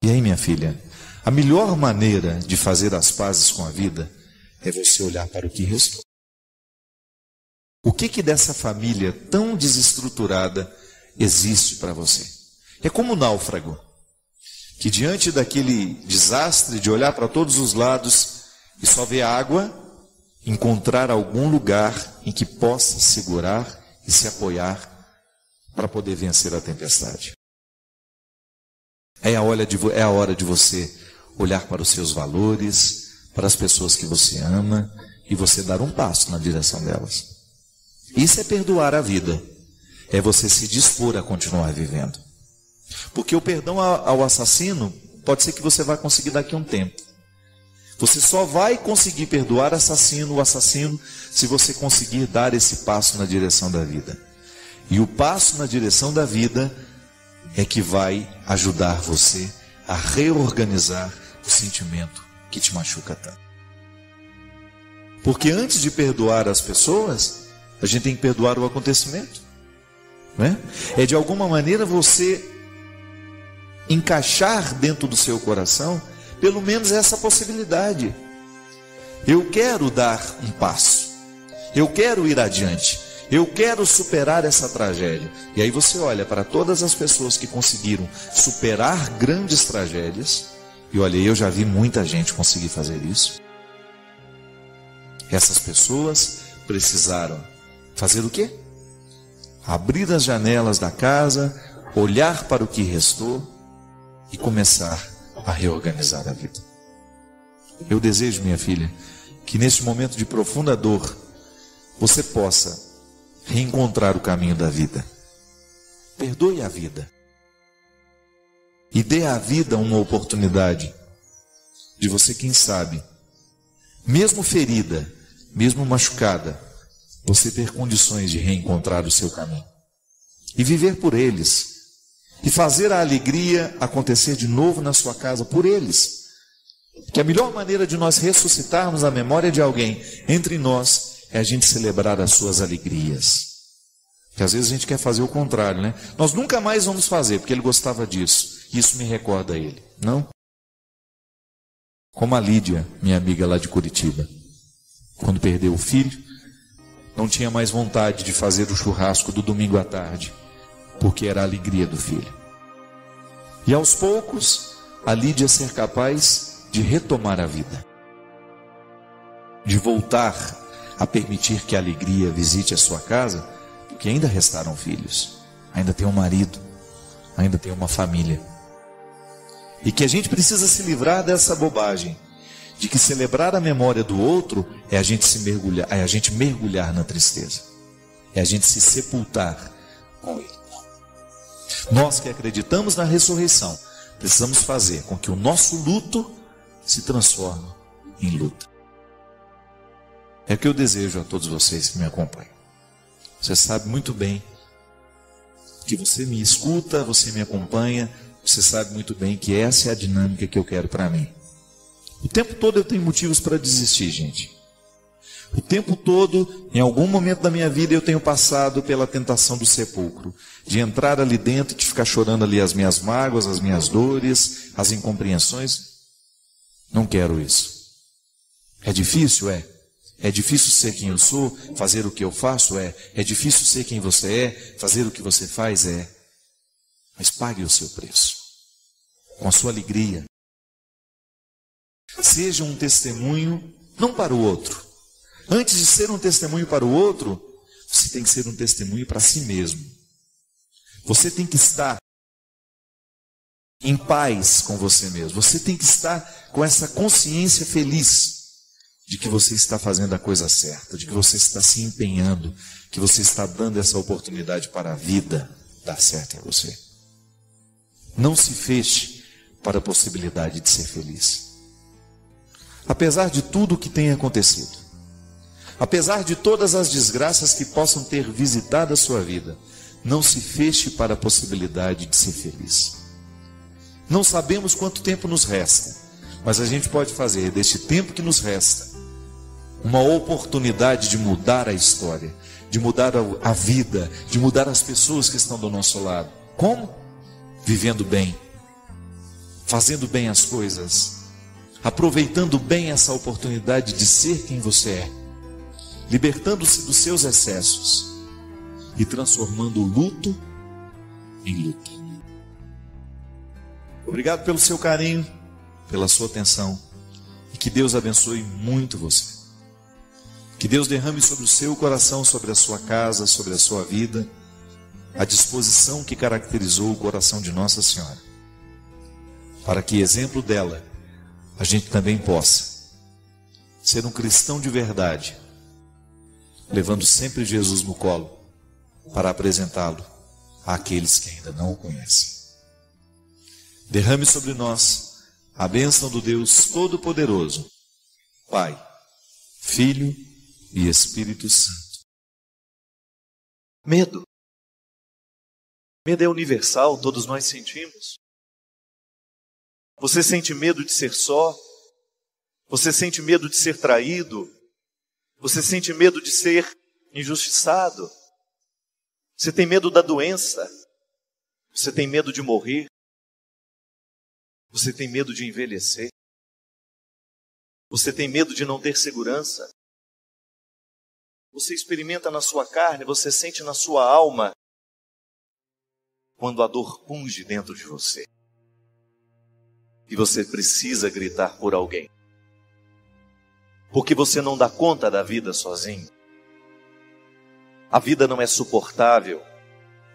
E aí, minha filha, a melhor maneira de fazer as pazes com a vida é você olhar para o que restou. O que dessa família tão desestruturada existe para você? É como um náufrago, que diante daquele desastre de olhar para todos os lados e só ver água, encontrar algum lugar em que possa segurar e se apoiar para poder vencer a tempestade. É a hora de você olhar para os seus valores, para as pessoas que você ama e você dar um passo na direção delas. Isso é perdoar a vida. É você se dispor a continuar vivendo. Porque o perdão ao assassino pode ser que você vai conseguir daqui a um tempo. Você só vai conseguir perdoar o assassino, se você conseguir dar esse passo na direção da vida. E o passo na direção da vida é que vai ajudar você a reorganizar o sentimento que te machuca tanto. Porque antes de perdoar as pessoas, a gente tem que perdoar o acontecimento, né? É de alguma maneira você encaixar dentro do seu coração pelo menos essa possibilidade. Eu quero dar um passo, eu quero ir adiante, eu quero superar essa tragédia. E aí você olha para todas as pessoas que conseguiram superar grandes tragédias, e olha, eu já vi muita gente conseguir fazer isso. Essas pessoas precisaram fazer o quê? Abrir as janelas da casa, olhar para o que restou e começar a reorganizar a vida. Eu desejo, minha filha, que neste momento de profunda dor, você possa reencontrar o caminho da vida. Perdoe a vida. E dê à vida uma oportunidade de você, quem sabe, mesmo ferida, mesmo machucada, você ter condições de reencontrar o seu caminho. E viver por eles. E fazer a alegria acontecer de novo na sua casa por eles. Que a melhor maneira de nós ressuscitarmos a memória de alguém entre nós é a gente celebrar as suas alegrias. Que às vezes a gente quer fazer o contrário, né? Nós nunca mais vamos fazer, porque ele gostava disso. Isso me recorda a ele. Não? Como a Lídia, minha amiga lá de Curitiba. Quando perdeu o filho, não tinha mais vontade de fazer o churrasco do domingo à tarde, porque era a alegria do filho. E aos poucos, a Lídia ser capaz de retomar a vida, de voltar a permitir que a alegria visite a sua casa, porque ainda restaram filhos, ainda tem um marido, ainda tem uma família. E que a gente precisa se livrar dessa bobagem de que celebrar a memória do outro é a gente mergulhar na tristeza, é a gente se sepultar com ele. Nós que acreditamos na ressurreição, precisamos fazer com que o nosso luto se transforme em luta. É o que eu desejo a todos vocês que me acompanham. Você sabe muito bem que você me escuta, você me acompanha, você sabe muito bem que essa é a dinâmica que eu quero para mim. O tempo todo eu tenho motivos para desistir, gente. O tempo todo, em algum momento da minha vida, eu tenho passado pela tentação do sepulcro, de entrar ali dentro e de ficar chorando ali as minhas mágoas, as minhas dores, as incompreensões. Não quero isso. É difícil? É. É difícil ser quem eu sou, fazer o que eu faço? É. É difícil ser quem você é, fazer o que você faz? É. Mas pague o seu preço, com a sua alegria. Seja um testemunho, não para o outro. Antes de ser um testemunho para o outro, você tem que ser um testemunho para si mesmo. Você tem que estar em paz com você mesmo. Você tem que estar com essa consciência feliz de que você está fazendo a coisa certa, de que você está se empenhando, que você está dando essa oportunidade para a vida dar certo em você. Não se feche para a possibilidade de ser feliz. Apesar de tudo o que tem acontecido, apesar de todas as desgraças que possam ter visitado a sua vida, não se feche para a possibilidade de ser feliz. Não sabemos quanto tempo nos resta, mas a gente pode fazer deste tempo que nos resta uma oportunidade de mudar a história, de mudar a vida, de mudar as pessoas que estão do nosso lado. Como? Vivendo bem, fazendo bem as coisas, aproveitando bem essa oportunidade de ser quem você é, libertando-se dos seus excessos e transformando o luto em luta. Obrigado pelo seu carinho, pela sua atenção, e que Deus abençoe muito você. Que Deus derrame sobre o seu coração, sobre a sua casa, sobre a sua vida, a disposição que caracterizou o coração de Nossa Senhora, para que, exemplo dela, a gente também possa ser um cristão de verdade, levando sempre Jesus no colo, para apresentá-lo àqueles que ainda não o conhecem. Derrame sobre nós a bênção do Deus Todo-Poderoso, Pai, Filho e Espírito Santo. Medo. Medo é universal, todos nós sentimos. Você sente medo de ser só? Você sente medo de ser traído? Você sente medo de ser injustiçado? Você tem medo da doença? Você tem medo de morrer? Você tem medo de envelhecer? Você tem medo de não ter segurança? Você experimenta na sua carne, você sente na sua alma quando a dor punge dentro de você e você precisa gritar por alguém, porque você não dá conta da vida sozinho. A vida não é suportável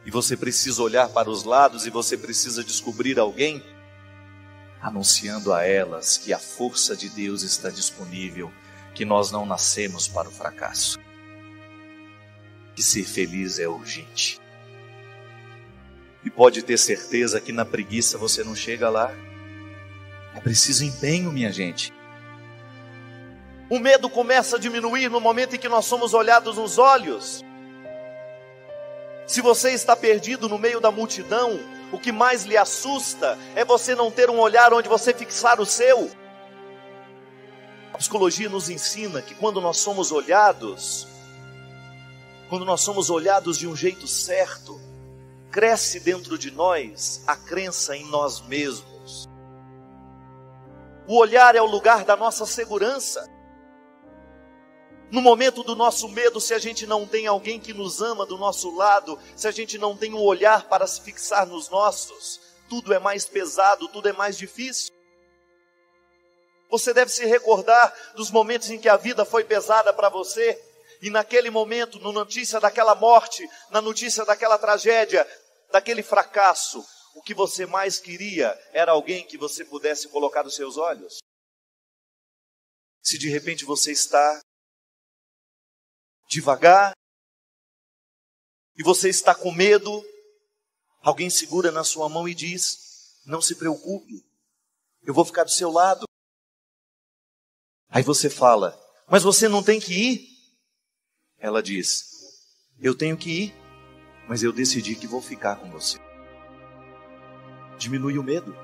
e você precisa olhar para os lados e você precisa descobrir alguém anunciando a elas que a força de Deus está disponível, que nós não nascemos para o fracasso, que ser feliz é urgente. E pode ter certeza que na preguiça você não chega lá. É preciso empenho, minha gente. O medo começa a diminuir no momento em que nós somos olhados nos olhos. Se você está perdido no meio da multidão, o que mais lhe assusta é você não ter um olhar onde você fixar o seu. A psicologia nos ensina que quando nós somos olhados de um jeito certo, cresce dentro de nós a crença em nós mesmos. O olhar é o lugar da nossa segurança. No momento do nosso medo, se a gente não tem alguém que nos ama do nosso lado, se a gente não tem um olhar para se fixar nos nossos, tudo é mais pesado, tudo é mais difícil. Você deve se recordar dos momentos em que a vida foi pesada para você, e naquele momento, na notícia daquela morte, na notícia daquela tragédia, daquele fracasso, o que você mais queria era alguém que você pudesse colocar os seus olhos? Se de repente você está devagar e você está com medo, alguém segura na sua mão e diz: não se preocupe, eu vou ficar do seu lado. Aí você fala: mas você não tem que ir? Ela diz: eu tenho que ir, mas eu decidi que vou ficar com você. Diminui o medo.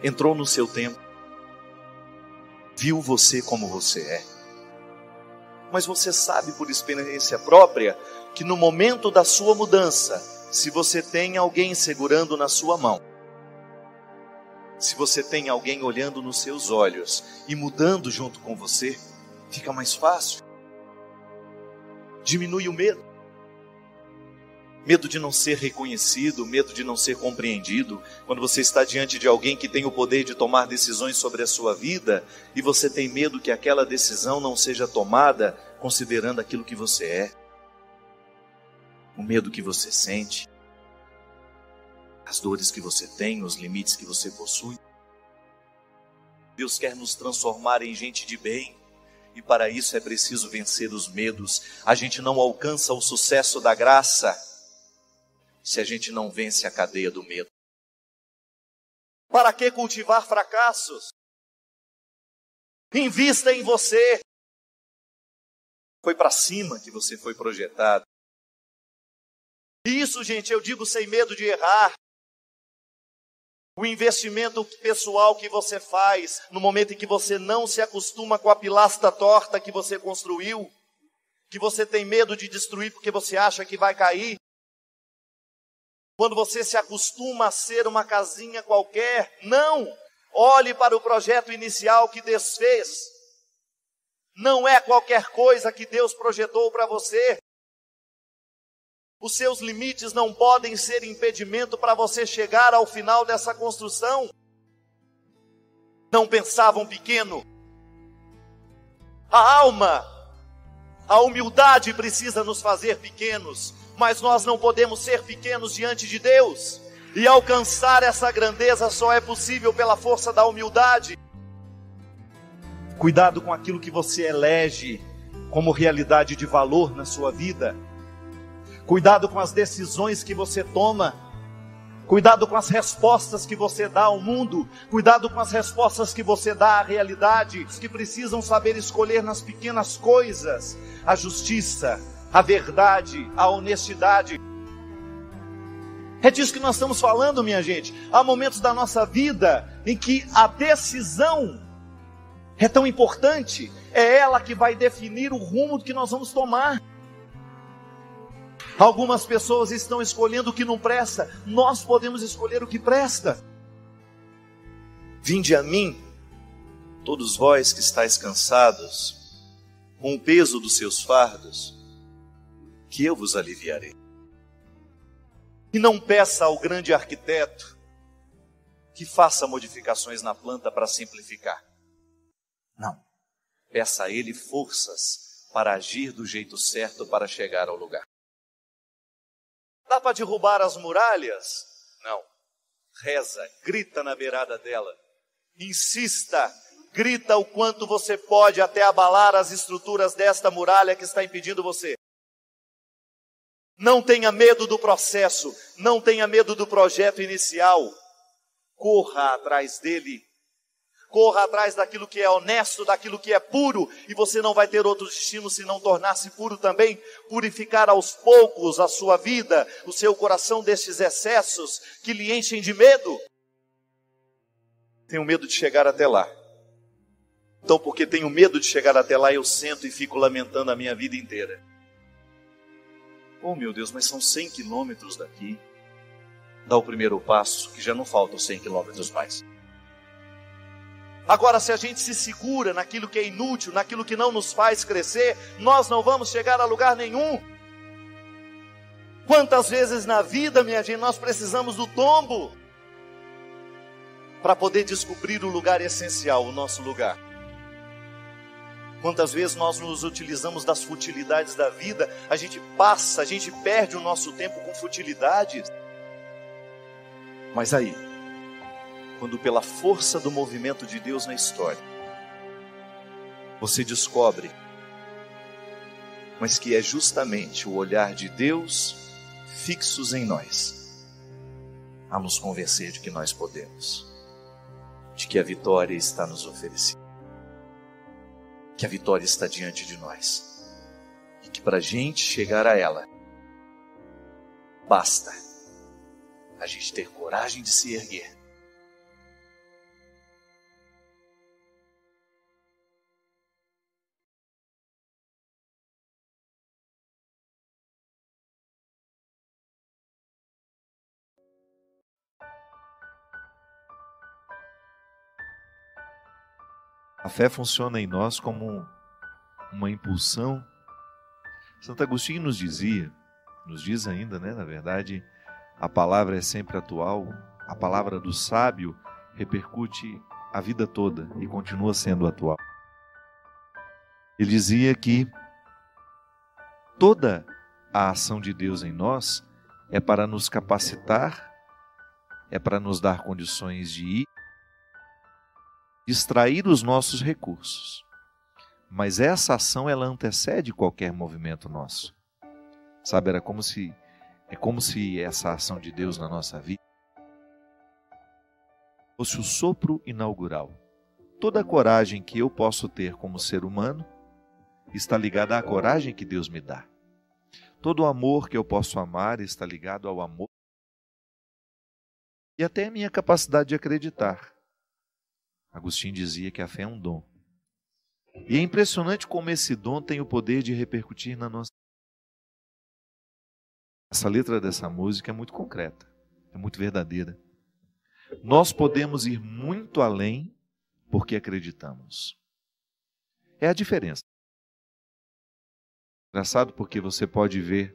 Entrou no seu tempo. Viu você como você é. Mas você sabe por experiência própria que no momento da sua mudança, se você tem alguém segurando na sua mão, se você tem alguém olhando nos seus olhos e mudando junto com você, fica mais fácil. Diminui o medo. Medo de não ser reconhecido, medo de não ser compreendido. Quando você está diante de alguém que tem o poder de tomar decisões sobre a sua vida, e você tem medo que aquela decisão não seja tomada considerando aquilo que você é. O medo que você sente, as dores que você tem, os limites que você possui. Deus quer nos transformar em gente de bem, e para isso é preciso vencer os medos. A gente não alcança o sucesso da graça se a gente não vence a cadeia do medo. Para que cultivar fracassos? Invista em você. Foi para cima que você foi projetado. Isso, gente, eu digo sem medo de errar. O investimento pessoal que você faz no momento em que você não se acostuma com a pilastra torta que você construiu, que você tem medo de destruir porque você acha que vai cair. Quando você se acostuma a ser uma casinha qualquer, não! Olhe para o projeto inicial que Deus fez. Não é qualquer coisa que Deus projetou para você. Os seus limites não podem ser impedimento para você chegar ao final dessa construção. Não pensavam pequeno. A alma, a humildade precisa nos fazer pequenos. Mas nós não podemos ser pequenos diante de Deus. E alcançar essa grandeza só é possível pela força da humildade. Cuidado com aquilo que você elege como realidade de valor na sua vida. Cuidado com as decisões que você toma. Cuidado com as respostas que você dá ao mundo. Cuidado com as respostas que você dá à realidade. Os que precisam saber escolher nas pequenas coisas a justiça, a verdade, a honestidade. É disso que nós estamos falando, minha gente. Há momentos da nossa vida em que a decisão é tão importante. É ela que vai definir o rumo que nós vamos tomar. Algumas pessoas estão escolhendo o que não presta. Nós podemos escolher o que presta. Vinde a mim, todos vós que estáis cansados, com o peso dos seus fardos, que eu vos aliviarei. E não peça ao grande arquiteto que faça modificações na planta para simplificar. Não. Peça a ele forças para agir do jeito certo para chegar ao lugar. Dá para derrubar as muralhas? Não. Reza, grita na beirada dela. Insista, grita o quanto você pode até abalar as estruturas desta muralha que está impedindo você. Não tenha medo do processo, não tenha medo do projeto inicial. Corra atrás dele. Corra atrás daquilo que é honesto, daquilo que é puro, e você não vai ter outro destino se não tornar-se puro também. Purificar aos poucos a sua vida, o seu coração destes excessos que lhe enchem de medo. Tenho medo de chegar até lá. Então, porque tenho medo de chegar até lá, eu sento e fico lamentando a minha vida inteira. Oh, meu Deus, mas são 100 quilômetros daqui. Dá o primeiro passo, que já não faltam 100 quilômetros mais. Agora, se a gente se segura naquilo que é inútil, naquilo que não nos faz crescer, nós não vamos chegar a lugar nenhum. Quantas vezes na vida, minha gente, nós precisamos do tombo para poder descobrir o lugar essencial, o nosso lugar. Quantas vezes nós nos utilizamos das futilidades da vida, a gente perde o nosso tempo com futilidades. Mas aí, quando pela força do movimento de Deus na história, você descobre, mas que é justamente o olhar de Deus fixos em nós, a nos convencer de que nós podemos, de que a vitória está nos oferecendo, que a vitória está diante de nós, e que para a gente chegar a ela, basta a gente ter coragem de se erguer. A fé funciona em nós como uma impulsão. Santo Agostinho nos diz ainda, né? Na verdade, a palavra é sempre atual, a palavra do sábio repercute a vida toda e continua sendo atual. Ele dizia que toda a ação de Deus em nós é para nos capacitar, é para nos dar condições de ir, extrair os nossos recursos. Mas essa ação, ela antecede qualquer movimento nosso. Sabe, é como se essa ação de Deus na nossa vida fosse o sopro inaugural. Toda a coragem que eu posso ter como ser humano está ligada à coragem que Deus me dá. Todo o amor que eu posso amar está ligado ao amor e até a minha capacidade de acreditar. Agostinho dizia que a fé é um dom. E é impressionante como esse dom tem o poder de repercutir na nossa. Essa letra dessa música é muito concreta, é muito verdadeira. Nós podemos ir muito além porque acreditamos. É a diferença. Engraçado porque você pode ver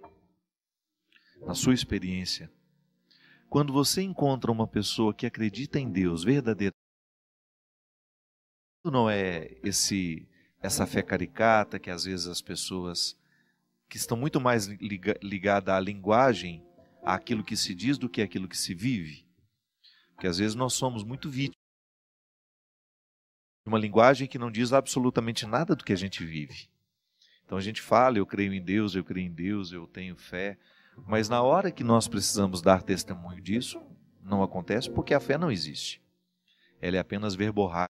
na sua experiência, quando você encontra uma pessoa que acredita em Deus verdadeiramente, não é essa fé caricata que às vezes as pessoas que estão muito mais ligadas à linguagem, àquilo que se diz do que àquilo que se vive. Porque às vezes nós somos muito vítimas de uma linguagem que não diz absolutamente nada do que a gente vive. Então a gente fala, eu creio em Deus, eu tenho fé, mas na hora que nós precisamos dar testemunho disso, não acontece porque a fé não existe. Ela é apenas verborrágica.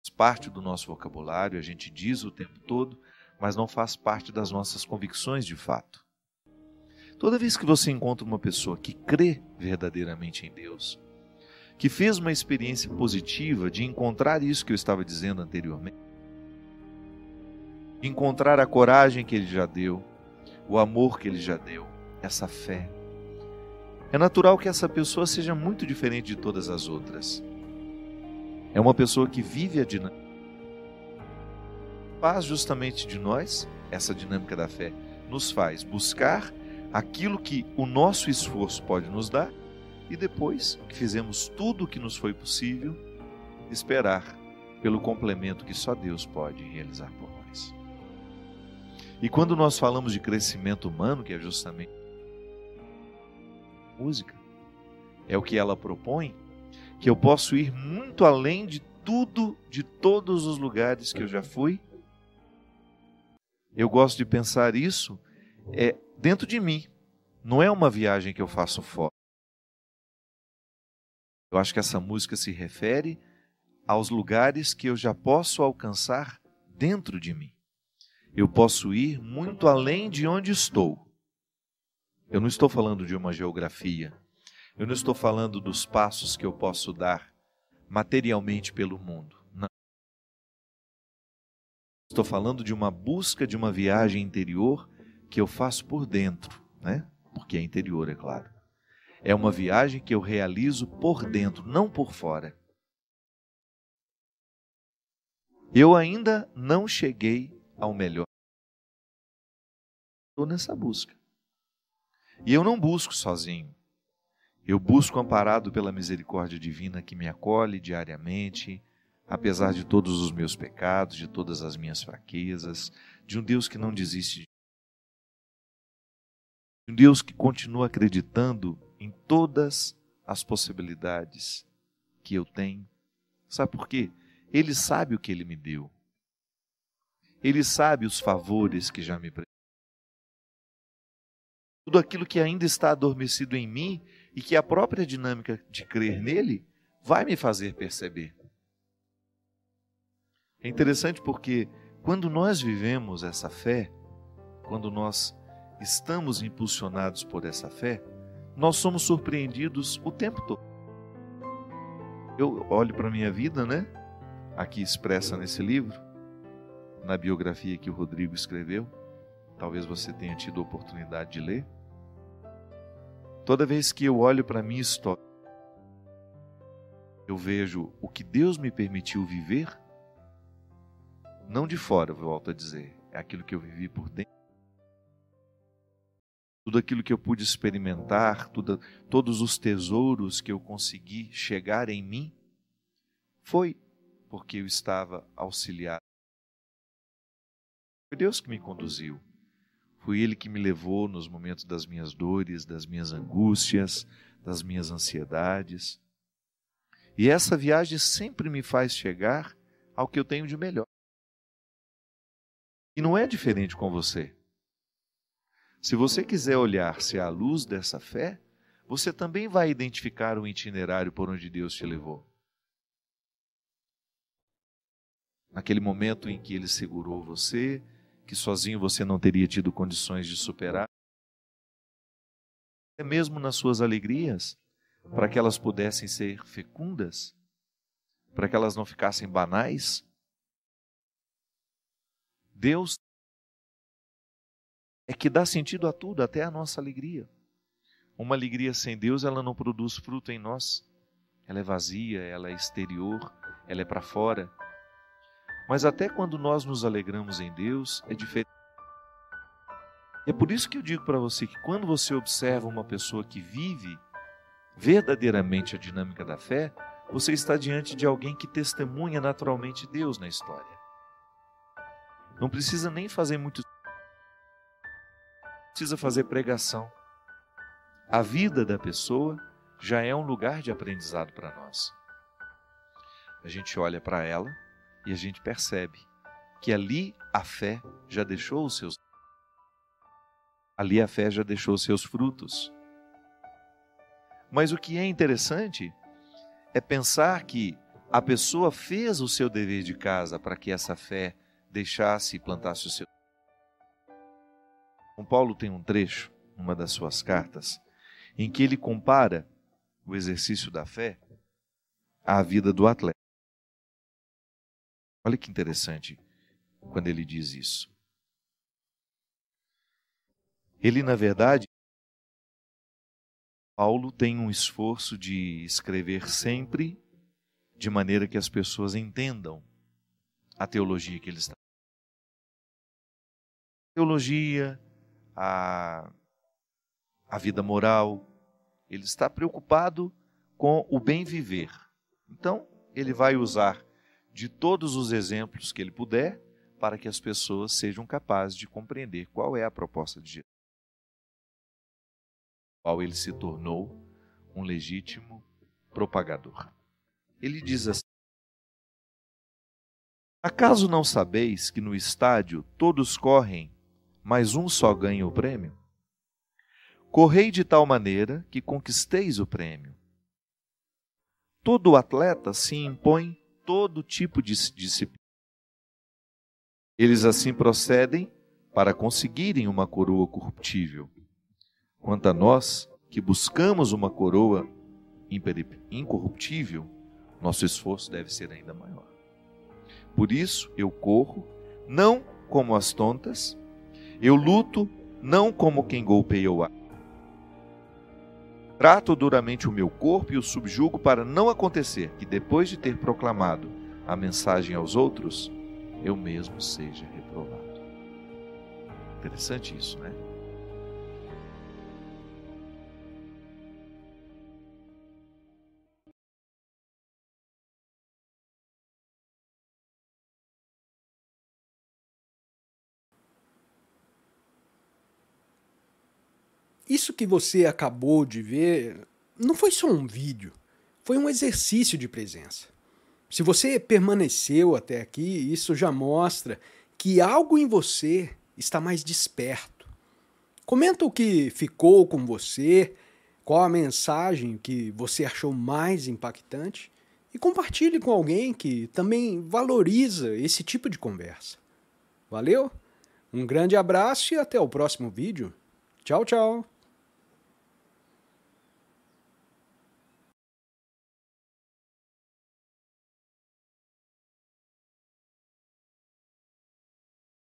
Faz parte do nosso vocabulário, a gente diz o tempo todo, mas não faz parte das nossas convicções de fato. Toda vez que você encontra uma pessoa que crê verdadeiramente em Deus, que fez uma experiência positiva de encontrar isso que eu estava dizendo anteriormente, de encontrar a coragem que Ele já deu, o amor que Ele já deu, essa fé, é natural que essa pessoa seja muito diferente de todas as outras. É uma pessoa que vive a dinâmica. Faz justamente de nós, essa dinâmica da fé, nos faz buscar aquilo que o nosso esforço pode nos dar e depois que fizemos tudo o que nos foi possível, esperar pelo complemento que só Deus pode realizar por nós. E quando nós falamos de crescimento humano, que é justamente a música, é o que ela propõe, que eu posso ir muito além de tudo, de todos os lugares que eu já fui. Eu gosto de pensar isso dentro de mim. Não é uma viagem que eu faço fora. Eu acho que essa música se refere aos lugares que eu já posso alcançar dentro de mim. Eu posso ir muito além de onde estou. Eu não estou falando de uma geografia. Eu não estou falando dos passos que eu posso dar materialmente pelo mundo. Não. Estou falando de uma busca de uma viagem interior que eu faço por dentro, né? Porque é interior, é claro. É uma viagem que eu realizo por dentro, não por fora. Eu ainda não cheguei ao melhor. Estou nessa busca. E eu não busco sozinho. Eu busco amparado pela misericórdia divina que me acolhe diariamente, apesar de todos os meus pecados, de todas as minhas fraquezas, de um Deus que não desiste de mim, de um Deus que continua acreditando em todas as possibilidades que eu tenho. Sabe por quê? Ele sabe o que Ele me deu. Ele sabe os favores que já me prestou. Tudo aquilo que ainda está adormecido em mim e que a própria dinâmica de crer nele vai me fazer perceber. É interessante porque quando nós vivemos essa fé, quando nós estamos impulsionados por essa fé, nós somos surpreendidos o tempo todo. Eu olho para a minha vida, né? Aqui expressa nesse livro, na biografia que o Rodrigo escreveu, talvez você tenha tido a oportunidade de ler. Toda vez que eu olho para a minha história, eu vejo o que Deus me permitiu viver, não de fora, eu volto a dizer, é aquilo que eu vivi por dentro. Tudo aquilo que eu pude experimentar, todos os tesouros que eu consegui chegar em mim, foi porque eu estava auxiliado. Foi Deus que me conduziu. Foi Ele que me levou nos momentos das minhas dores, das minhas angústias, das minhas ansiedades. E essa viagem sempre me faz chegar ao que eu tenho de melhor. E não é diferente com você. Se você quiser olhar-se à luz dessa fé, você também vai identificar o itinerário por onde Deus te levou. Naquele momento em que Ele segurou você, que sozinho você não teria tido condições de superar, até mesmo nas suas alegrias, para que elas pudessem ser fecundas, para que elas não ficassem banais. Deus é que dá sentido a tudo, até a nossa alegria. Uma alegria sem Deus, ela não produz fruto em nós. Ela é vazia, ela é exterior, ela é para fora. Mas até quando nós nos alegramos em Deus, é diferente. É por isso que eu digo para você que quando você observa uma pessoa que vive verdadeiramente a dinâmica da fé, você está diante de alguém que testemunha naturalmente Deus na história. Não precisa nem fazer muito, não precisa fazer pregação. A vida da pessoa já é um lugar de aprendizado para nós. A gente olha para ela e a gente percebe que ali a fé já deixou os seus frutos. Mas o que é interessante é pensar que a pessoa fez o seu dever de casa para que essa fé deixasse e plantasse o seu. São Paulo tem um trecho, numa das suas cartas, em que ele compara o exercício da fé à vida do atleta. Olha que interessante quando ele diz isso. Ele, na verdade, Paulo tem um esforço de escrever sempre de maneira que as pessoas entendam a teologia que ele está. A teologia, a vida moral, ele está preocupado com o bem viver. Então, ele vai usar de todos os exemplos que ele puder para que as pessoas sejam capazes de compreender qual é a proposta de Jesus. Qual ele se tornou um legítimo propagador. Ele diz assim: acaso não sabeis que no estádio todos correm, mas um só ganha o prêmio? Correi de tal maneira que conquisteis o prêmio. Todo atleta se impõe todo tipo de disciplina. Eles assim procedem para conseguirem uma coroa corruptível. Quanto a nós, que buscamos uma coroa incorruptível, nosso esforço deve ser ainda maior. Por isso eu corro, não como as tontas, eu luto, não como quem golpeia o ar. Trato duramente o meu corpo e o subjugo para não acontecer que, depois de ter proclamado a mensagem aos outros, eu mesmo seja reprovado. Interessante isso, né? Isso que você acabou de ver não foi só um vídeo, foi um exercício de presença. Se você permaneceu até aqui, isso já mostra que algo em você está mais desperto. Comenta o que ficou com você, qual a mensagem que você achou mais impactante e compartilhe com alguém que também valoriza esse tipo de conversa. Valeu? Um grande abraço e até o próximo vídeo. Tchau, tchau!